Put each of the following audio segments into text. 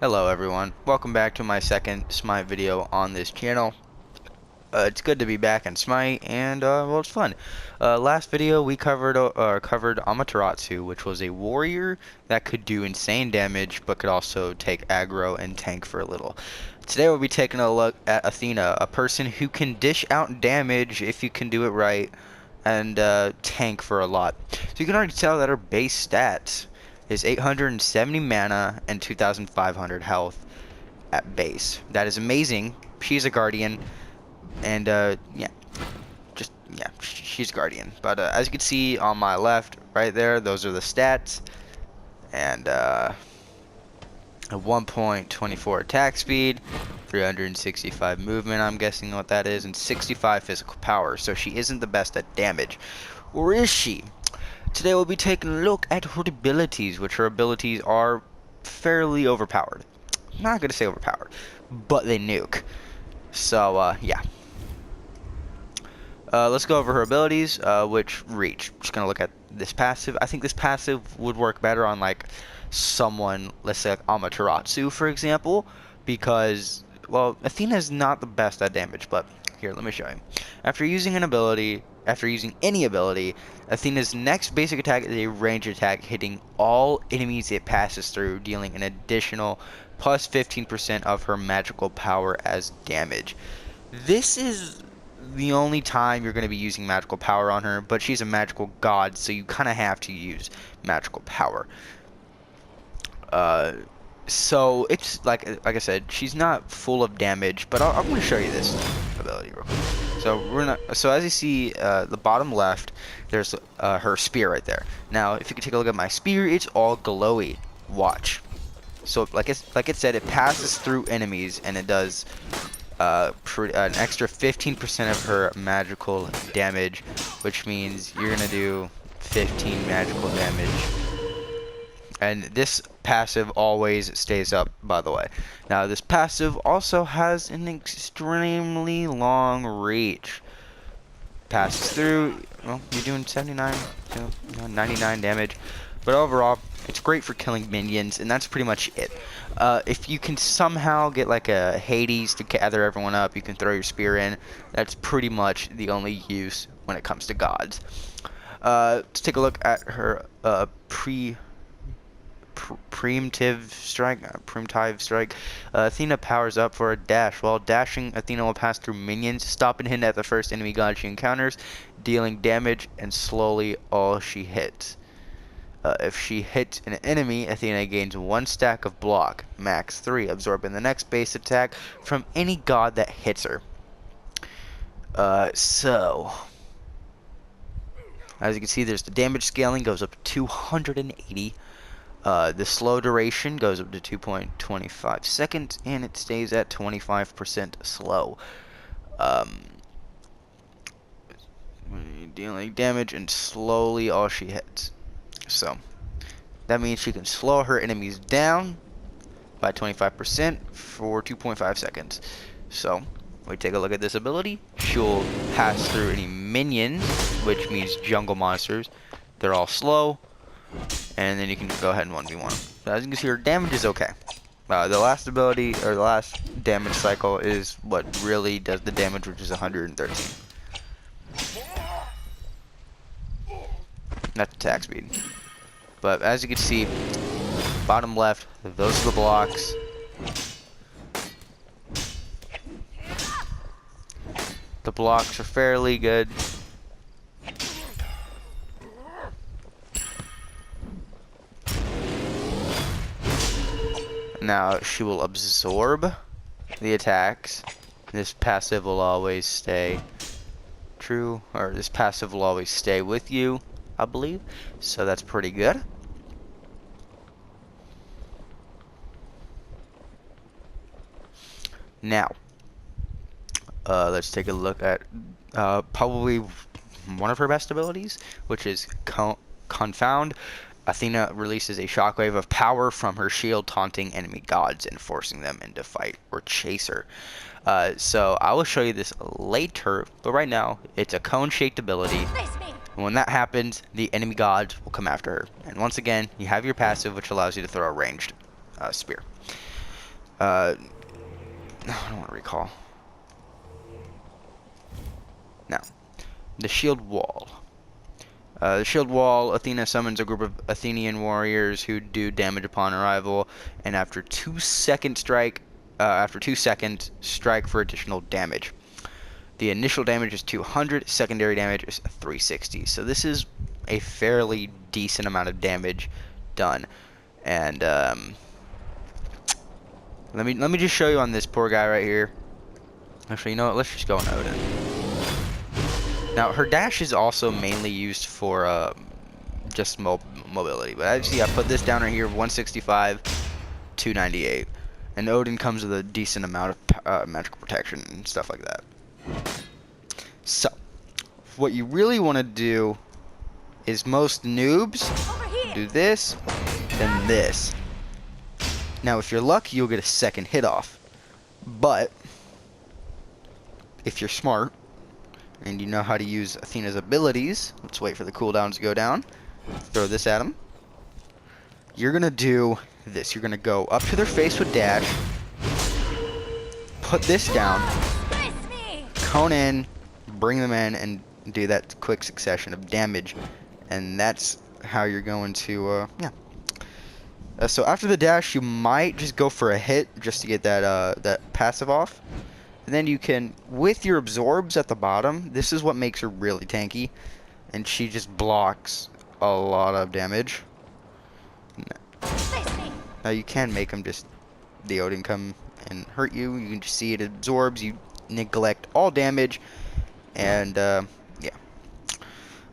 Hello everyone, welcome back to my second Smite video on this channel. It's good to be back in Smite, and well, it's fun. Last video we covered Amaterasu, which was a warrior that could do insane damage, but could also take aggro and tank for a little. Today we'll be taking a look at Athena, a person who can dish out damage if you can do it right, and tank for a lot. So you can already tell that her base stats is 870 mana and 2,500 health at base. That is amazing. She's a guardian, and she's a guardian. But as you can see on my left, right there, those are the stats, and a 1.24 attack speed, 365 movement, I'm guessing what that is, and 65 physical power. So she isn't the best at damage, or is she? Today we'll be taking a look at her abilities, which her abilities are fairly overpowered. I'm not gonna say overpowered, but they nuke. So yeah. Let's go over her abilities, which reach. Just gonna look at this passive. I think this passive would work better on like someone, let's say like Amaterasu, for example, because, well, Athena is not the best at damage, but here, let me show you. After using any ability, Athena's next basic attack is a range attack, hitting all enemies it passes through, dealing an additional plus 15% of her magical power as damage. This is the only time you're going to be using magical power on her, but she's a magical god, so you kind of have to use magical power. So it's like I said, she's not full of damage, but I'm going to show you this ability real quick. So as you see, the bottom left, there's her spear right there. Now, if you can take a look at my spear, it's all glowy. Watch. So like it said, it passes through enemies, and it does an extra 15% of her magical damage, which means you're gonna do 15 magical damage. And this passive always stays up, by the way. Now, this passive also has an extremely long reach. Passes through, well, you're doing 79, 99 damage. But overall, it's great for killing minions, and that's pretty much it. If you can somehow get like a Hades to gather everyone up, you can throw your spear in. That's pretty much the only use when it comes to gods. Let's take a look at her preemptive strike. Athena powers up for a dash. While dashing, Athena will pass through minions, stop and hit at the first enemy god she encounters, dealing damage and slowly all she hits. If she hits an enemy, Athena gains 1 stack of block, max 3, absorbing the next base attack from any god that hits her. So as you can see, there's the damage scaling goes up to 280. The slow duration goes up to 2.25 seconds, and it stays at 25% slow. Dealing damage and slowly all she hits. So that means she can slow her enemies down by 25% for 2.5 seconds. So we take a look at this ability. She'll pass through any minions, which means jungle monsters. They're all slow, and then you can go ahead and 1v1. So as you can see, her damage is okay. The last ability, or the last damage cycle, is what really does the damage, which is 113. That's attack speed. But as you can see, bottom left, those are the blocks. The blocks are fairly good. Now she will absorb the attacks. This passive will always stay true, or this passive will always stay with you, I believe. So that's pretty good. Now, let's take a look at probably one of her best abilities, which is Confound. Athena releases a shockwave of power from her shield, taunting enemy gods and forcing them into fight or chase her. So I will show you this later, but right now it's a cone-shaped ability. And when that happens, the enemy gods will come after her. And once again, you have your passive, which allows you to throw a ranged spear. I don't want to recall. Now, the shield wall. The shield wall, Athena summons a group of Athenian warriors who do damage upon arrival, and after 2 second strike, strike for additional damage. The initial damage is 200, secondary damage is 360. So this is a fairly decent amount of damage done. And let me just show you on this poor guy right here. Actually, you know what? Let's just go on Odin. Now, her dash is also mainly used for just mobility. But as you see, I put this down right here, 165, 298. And Odin comes with a decent amount of magical protection and stuff like that. So, what you really want to do is most noobs do this, then this. Now, if you're lucky, you'll get a second hit off. But, if you're smart, and you know how to use Athena's abilities, let's wait for the cooldowns to go down. Throw this at them. You're going to do this. You're going to go up to their face with dash. Put this down. Cone in. Bring them in and do that quick succession of damage. And that's how you're going to, so after the dash, you might just go for a hit just to get that passive off. And then you can, with your absorbs at the bottom, this is what makes her really tanky. And she just blocks a lot of damage. Now you can make them just, the Odin come and hurt you. You can just see it absorbs, you neglect all damage. And, yeah.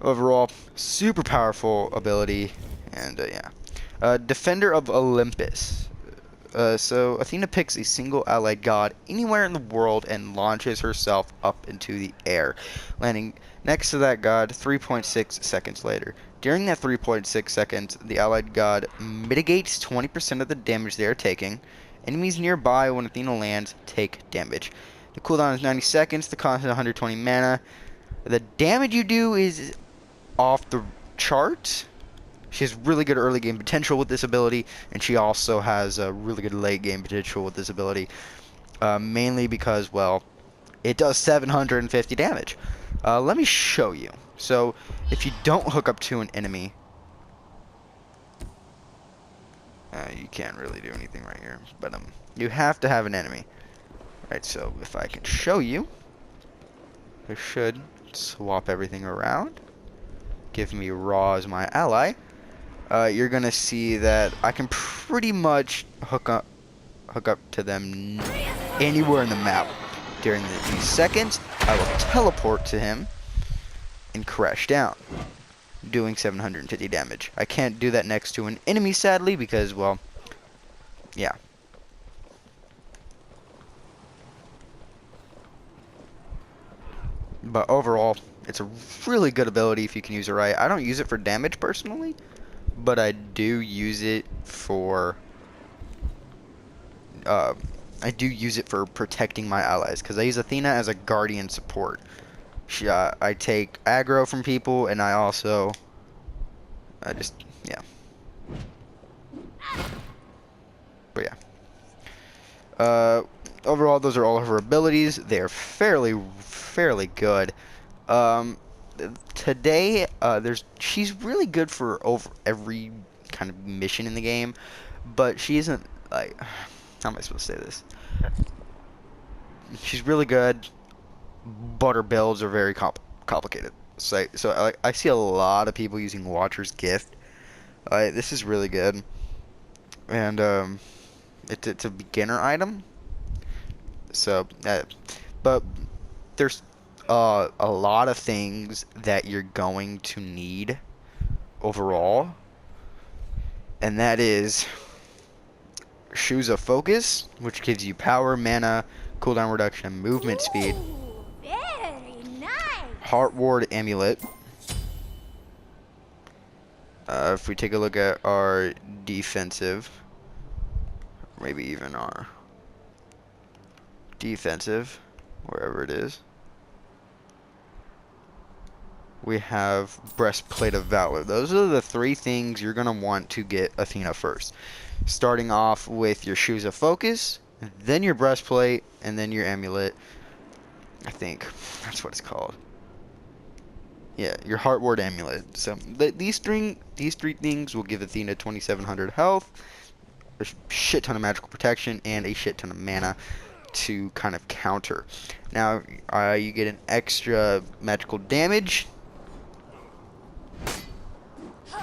Overall, super powerful ability. And, yeah. Defender of Olympus. So Athena picks a single allied god anywhere in the world and launches herself up into the air, landing next to that god 3.6 seconds later. During that 3.6 seconds, the allied god mitigates 20% of the damage they are taking. Enemies nearby when Athena lands take damage. The cooldown is 90 seconds, the cost is 120 mana. The damage you do is off the chart. She has really good early game potential with this ability, and she also has a really good late game potential with this ability. Mainly because, well, it does 750 damage. Let me show you. So, if you don't hook up to an enemy, you can't really do anything right here, but you have to have an enemy. Right, so if I can show you, I should swap everything around. Give me Ra as my ally. You're gonna see that I can pretty much hook up to them anywhere in the map. During these seconds, I will teleport to him and crash down, doing 750 damage. I can't do that next to an enemy, sadly, because, well, yeah. But overall, it's a really good ability if you can use it right. I don't use it for damage personally, but I do use it for protecting my allies, because I use Athena as a guardian support. I take aggro from people, and I also yeah. But yeah. Overall, those are all of her abilities. They're fairly good. Today, she's really good for over every kind of mission in the game, but she isn't, like, how am I supposed to say this? She's really good, but her builds are very complicated. So I see a lot of people using Watcher's Gift. This is really good, and it's a beginner item. So, but there's a lot of things that you're going to need overall, and that is Shoes of Focus, which gives you power, mana, cooldown reduction, and movement speed. Very nice. Heart Ward Amulet. If we take a look at our defensive, maybe even our defensive, wherever it is, we have Breastplate of Valor. Those are the three things you're going to want to get Athena first. Starting off with your Shoes of Focus, then your breastplate, and then your amulet. I think that's what it's called. Yeah, your heart ward amulet. So these three things will give Athena 2,700 health, a shit ton of magical protection, and a shit ton of mana to kind of counter. Now you get an extra magical damage.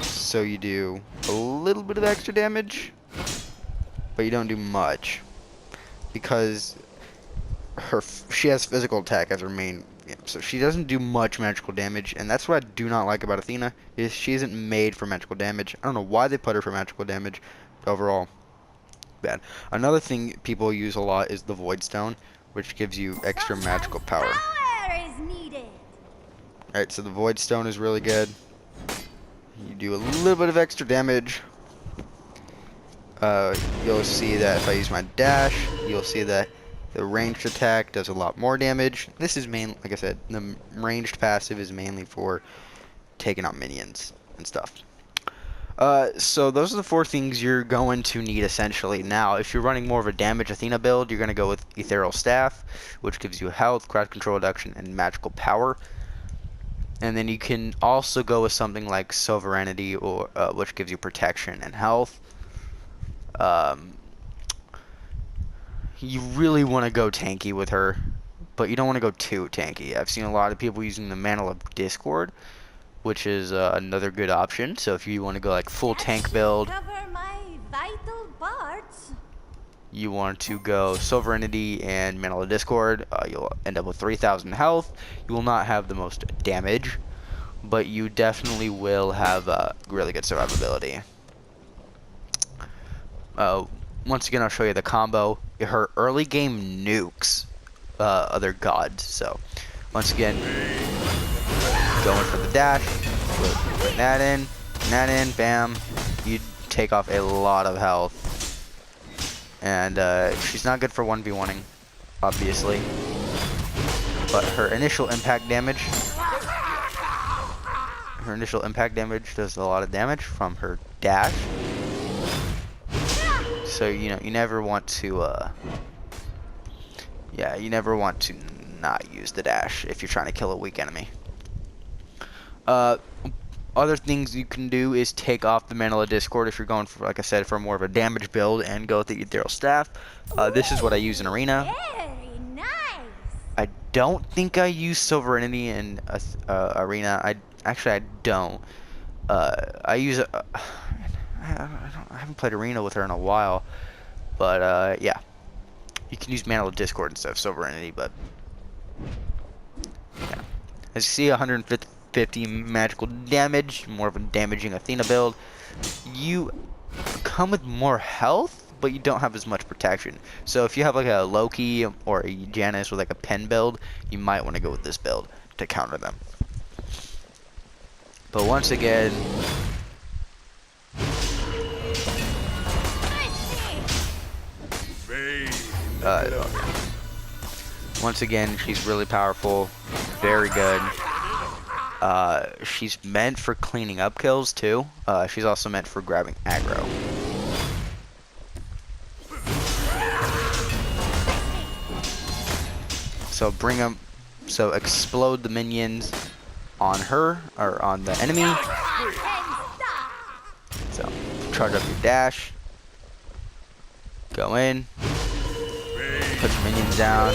So you do a little bit of extra damage, but you don't do much because she has physical attack as her main. Yeah, so she doesn't do much magical damage, and that's what I do not like about Athena is she isn't made for magical damage. I don't know why they put her for magical damage, but overall, bad. Another thing people use a lot is the Void Stone, which gives you extra magical power. Power is needed. Alright, so the Void Stone is really good. You do a little bit of extra damage. You'll see that if I use my dash, you'll see that the ranged attack does a lot more damage. This is mainly, like I said, the ranged passive is mainly for taking out minions and stuff. So those are the 4 things you're going to need essentially. Now, if you're running more of a damage Athena build, you're going to go with Ethereal Staff, which gives you health, crowd control reduction, and magical power. And then you can also go with something like Sovereignty, or which gives you protection and health. You really want to go tanky with her, but you don't want to go too tanky. I've seen a lot of people using the Mantle of Discord, which is another good option. So if you want to go like full tank build, Cover my vital parts. you want to go Sovereignty and Mantle of Discord, you'll end up with 3,000 health. You will not have the most damage, but you definitely will have really good survivability. Once again, I'll show you the combo. Her early game nukes other gods. So once again, going for the dash, put that in, bam. You take off a lot of health. And she's not good for 1v1ing, obviously. But her initial impact damage does a lot of damage from her dash. So, you know, you never want to, you never want to not use the dash if you're trying to kill a weak enemy. Other things you can do is take off the Mantle of Discord if you're going for, like I said, for more of a damage build, and go with the Ethereal Staff. This is what I use in Arena. Very nice. I don't think I use Sovereignty in Arena. I don't. I use I haven't played Arena with her in a while, but yeah, you can use Mantle of Discord instead of Sovereignty. But yeah, as you see, 150 magical damage, more of a damaging Athena build. You come with more health, but you don't have as much protection. So if you have like a Loki or a Janus with like a pen build, you might want to go with this build to counter them. But once again, once again, she's really powerful, very good. She's meant for cleaning up kills too. She's also meant for grabbing aggro. So bring them, so explode the minions on her, or on the enemy. So charge up your dash, go in, put your minions down,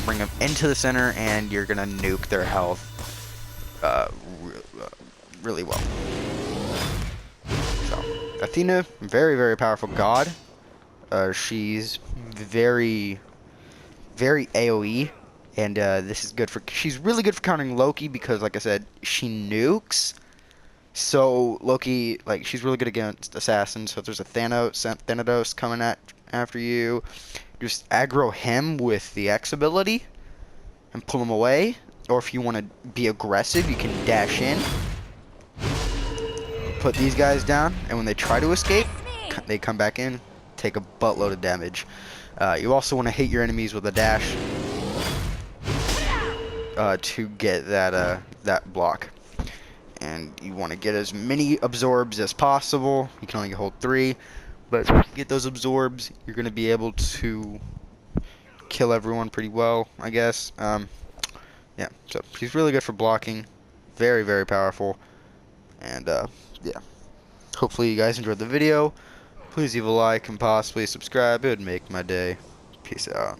bring them into the center, and you're gonna nuke their health really well. So Athena, very, very powerful god. She's very, very AoE, and this is good for, she's really good for countering Loki because, like I said, she nukes. So Loki, like, she's really good against assassins. So if there's a Thanatos coming after you, just aggro him with the X ability and pull him away. Or if you want to be aggressive, you can dash in, put these guys down, and when they try to escape, they come back in, take a buttload of damage. You also want to hit your enemies with a dash to get that block. And you want to get as many absorbs as possible. You can only hold 3. But if you get those absorbs, you're going to be able to kill everyone pretty well, I guess. Yeah, so she's really good for blocking. Very, very powerful. And, yeah. Hopefully you guys enjoyed the video. Please leave a like and possibly subscribe. It would make my day. Peace out.